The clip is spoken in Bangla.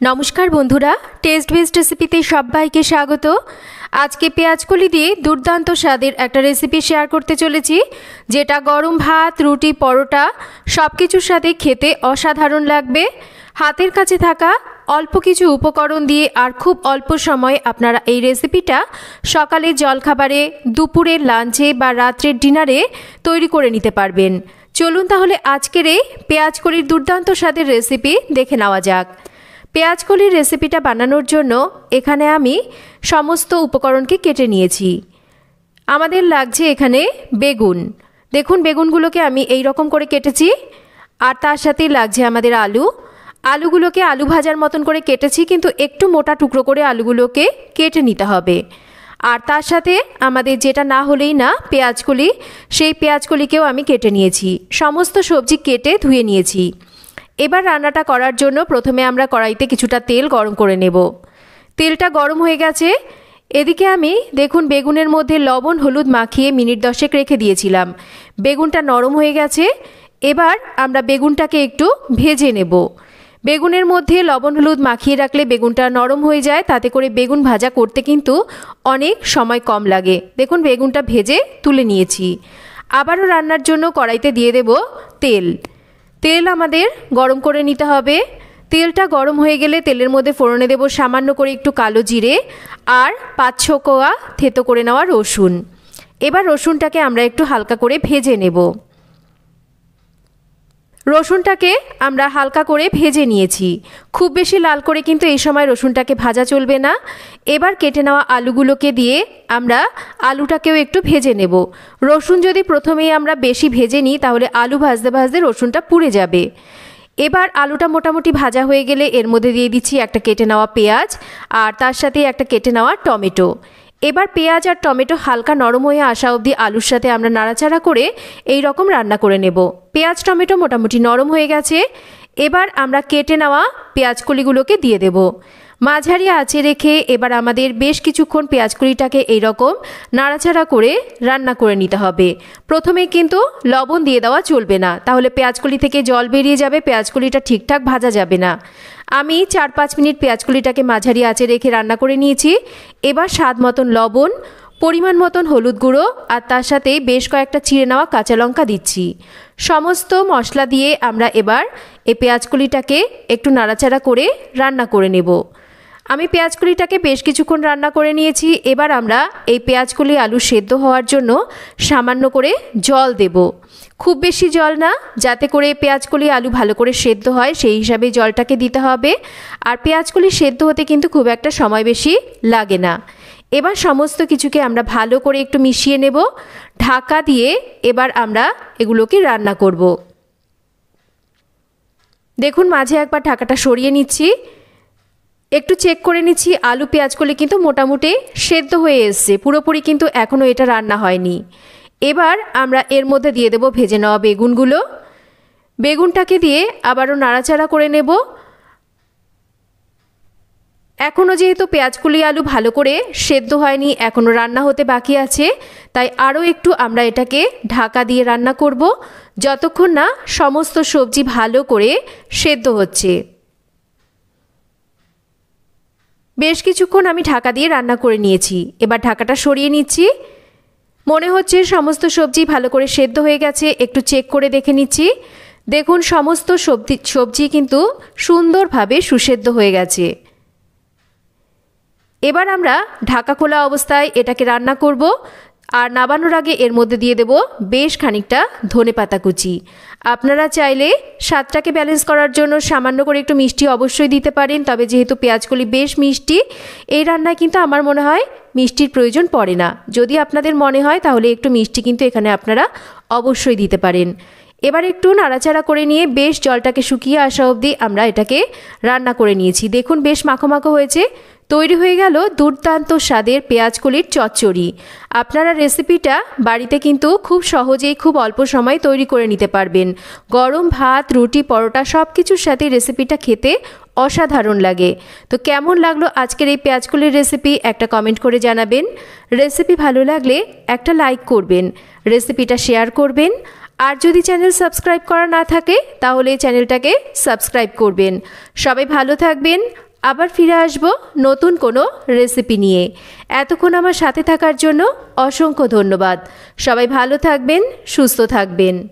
नमस्कार बंधुरा टेस्ट बेस्ड रेसिपिते सबाइके स्वागत। आज के पेঁয়াজকলি दिए दुर्दान्त स्वादेर एक रेसिपि शेयर करते चलेছি जेटा गरम भात रुटी परोटा सबकिछुर साथे खेते असाधारण लागबे। हाथेर काछे थाका अल्प किछु उपकरण दिए और खूब अल्प समय आपनारा এই রেসিপিটা সকালে জলখাবারে দুপুরের লাঞ্চে বা রাত্রের ডিনারে তৈরি করে নিতে পারবেন। চলুন তাহলে আজকের এই পেঁয়াজকলির দুর্দান্ত স্বাদের রেসিপি দেখে নেওয়া যাক। পেঁয়াজকলির রেসিপিটা বানানোর জন্য এখানে আমি সমস্ত উপকরণকে কেটে নিয়েছি। আমাদের লাগছে এখানে বেগুন। দেখুন বেগুনগুলোকে আমি এই রকম করে কেটেছি। আর তার সাথে লাগছে আমাদের আলু। আলুগুলোকে আলু ভাজার মতন করে কেটেছি, কিন্তু একটু মোটা টুকরো করে আলুগুলোকে কেটে নিতে হবে। আর তার সাথে আমাদের যেটা না হলেই না পেঁয়াজকলি, সেই পেঁয়াজকলিকেও আমি কেটে নিয়েছি। সমস্ত সবজি কেটে ধুয়ে নিয়েছি। এবার রান্নাটা করার জন্য প্রথমে আমরা কড়াইতে কিছুটা তেল গরম করে নেব। তেলটা গরম হয়ে গেছে। এদিকে আমি দেখুন বেগুনের মধ্যে লবণ হলুদ মাখিয়ে মিনিট 10 রেখে দিয়েছিলাম। বেগুনটা নরম হয়ে গেছে। এবার আমরা বেগুনটাকে একটু ভেজে নেব। বেগুনের মধ্যে লবণ হলুদ মাখিয়ে রাখলে বেগুনটা নরম হয়ে যায়, তাতে করে বেগুন ভাজা করতে কিন্তু অনেক সময় কম লাগে। দেখুন বেগুনটা ভেজে তুলে নিয়েছি। আবারও রান্নার জন্য কড়াইতে দিয়ে দেব তেল। তেল আমাদের গরম করে নিতে হবে। তেলটা গরম হয়ে গেলে তেলের মধ্যে ফোড়নে দেব সামান্য করে একটু কালো জিরে আর 5-6 কোয়া থেতো করে নেওয়া রসুন। এবার রসুনটাকে আমরা একটু হালকা করে ভেজে নেব। রসুনটাকে আমরা হালকা করে ভেজে নিয়েছি। খুব বেশি লাল করে কিন্তু এই সময় রসুনটাকে ভাজা চলবে না। এবার কেটে নেওয়া আলুগুলোকে দিয়ে আমরা আলুটাকেও একটু ভেজে নেব। রসুন যদি প্রথমেই আমরা বেশি ভেজে নিই তাহলে আলু ভাজতে ভাজতে রসুনটা পুড়ে যাবে। এবার আলুটা মোটামুটি ভাজা হয়ে গেলে এর মধ্যে দিয়ে দিচ্ছি একটা কেটে নেওয়া পেঁয়াজ আর তার সাথে একটা কেটে নেওয়া টমেটো। এবার পেঁয়াজ আর টমেটো হালকা নরম হয়ে আসা অবধি আলুর সাথে আমরা নাড়াচাড়া করে এই রকম রান্না করে নেব। পেঁয়াজ টমেটো মোটামুটি নরম হয়ে গেছে। এবার আমরা কেটে নেওয়া পেঁয়াজকলিগুলোকে দিয়ে দেব। মাঝারি আঁচে রেখে এবার আমাদের বেশ কিছুক্ষণ পেঁয়াজকলিটাকে এই রকম নাড়াচাড়া করে রান্না করে নিতে হবে। প্রথমে কিন্তু লবণ দিয়ে দেওয়া চলবে না, তাহলে পেঁয়াজকলি থেকে জল বেরিয়ে যাবে, পেঁয়াজকলিটা ঠিকঠাক ভাজা যাবে না। আমি 4-5 মিনিট পেঁয়াজকলিটাকে মাঝারি আঁচে রেখে রান্না করে নিয়েছি। এবার স্বাদ মতন লবণ, পরিমাণ মতন হলুদ গুঁড়ো আর তার সাথে বেশ কয়েকটা চিড়ে নেওয়া কাঁচা লঙ্কা দিচ্ছি। সমস্ত মশলা দিয়ে আমরা এবার এই পেঁয়াজকলিটাকে একটু নাড়াচাড়া করে রান্না করে নেব। আমি পেঁয়াজকলিটাকে বেশ কিছুক্ষণ রান্না করে নিয়েছি। এবার আমরা এই পেঁয়াজকলি আলু সেদ্ধ হওয়ার জন্য সামান্য করে জল দেব। খুব বেশি জল না, যাতে করে পেঁয়াজকলি আলু ভালো করে সেদ্ধ হয় সেই হিসাবে জলটাকে দিতে হবে। আর পেঁয়াজকলি সেদ্ধ হতে কিন্তু খুব একটা সময় বেশি লাগে না। এবার সমস্ত কিছুকে আমরা ভালো করে একটু মিশিয়ে নেব। ঢাকা দিয়ে এবার আমরা এগুলোকে রান্না করব। দেখুন মাঝে একবার ঢাকাটা সরিয়ে নিচ্ছি, একটু চেক করে নিচ্ছি। আলু পেঁয়াজকলি কিন্তু মোটামুটি সেদ্ধ হয়ে এসছে, পুরোপুরি কিন্তু এখনও এটা রান্না হয়নি। এবার আমরা এর মধ্যে দিয়ে দেব ভেজে নেওয়া বেগুনগুলো। বেগুনটাকে দিয়ে আবারও নাড়াচাড়া করে নেব। এখনও যেহেতু পেঁয়াজকলি আলু ভালো করে সেদ্ধ হয়নি, এখনও রান্না হতে বাকি আছে, তাই আরও একটু আমরা এটাকে ঢাকা দিয়ে রান্না করব যতক্ষণ না সমস্ত সবজি ভালো করে সেদ্ধ হচ্ছে। বেশ কিছুক্ষণ আমি ঢাকা দিয়ে রান্না করে নিয়েছি। এবার ঢাকাটা সরিয়ে নিচ্ছি। মনে হচ্ছে সমস্ত সবজি ভালো করে সেদ্ধ হয়ে গেছে। একটু চেক করে দেখে নিচ্ছি। দেখুন সমস্ত সবজি কিন্তু সুন্দরভাবে সুসেদ্ধ হয়ে গেছে। এবার আমরা ঢাকা খোলা অবস্থায় এটাকে রান্না করব। আর নামানোর আগে এর মধ্যে দিয়ে দেব বেশ খানিকটা ধনেপাতা কুচি। আপনারা চাইলে স্বাদটাকে ব্যালেন্স করার জন্য সামান্য করে একটু মিষ্টি অবশ্যই দিতে পারেন, তবে যেহেতু পেঁয়াজকলি বেশ মিষ্টি, এই রান্নায় কিন্তু আমার মনে হয় মিষ্টির প্রয়োজন পড়ে না। যদি আপনাদের মনে হয় তাহলে একটু মিষ্টি কিন্তু এখানে আপনারা অবশ্যই দিতে পারেন। এবার একটু নাড়াচাড়া করে নিয়ে বেশ জলটাকে শুকিয়ে আসা অবধি আমরা এটাকে রান্না করে নিয়েছি। দেখুন বেশ মাখো মাখো হয়েছে। তৈরি হয়ে গেল দুর্দান্ত স্বাদের পেঁয়াজকলির চচ্চড়ি। আপনারা রেসিপিটা বাড়িতে কিন্তু খুব সহজেই খুব অল্প সময় তৈরি করে নিতে পারবেন। গরম ভাত রুটি পরোটা সব কিছুর সাথে রেসিপিটা খেতে অসাধারণ লাগে। তো কেমন লাগলো আজকের এই পেঁয়াজকলির রেসিপি একটা কমেন্ট করে জানাবেন। রেসিপি ভালো লাগলে একটা লাইক করবেন, রেসিপিটা শেয়ার করবেন আর যদি চ্যানেল সাবস্ক্রাইব করা না থাকে তাহলে চ্যানেলটাকে সাবস্ক্রাইব করবেন। সবাই ভালো থাকবেন। আবার ফিরে আসব নতুন কোনো রেসিপি নিয়ে। এতক্ষণ আমার সাথে থাকার জন্য অসংখ্য ধন্যবাদ। সবাই ভালো থাকবেন, সুস্থ থাকবেন।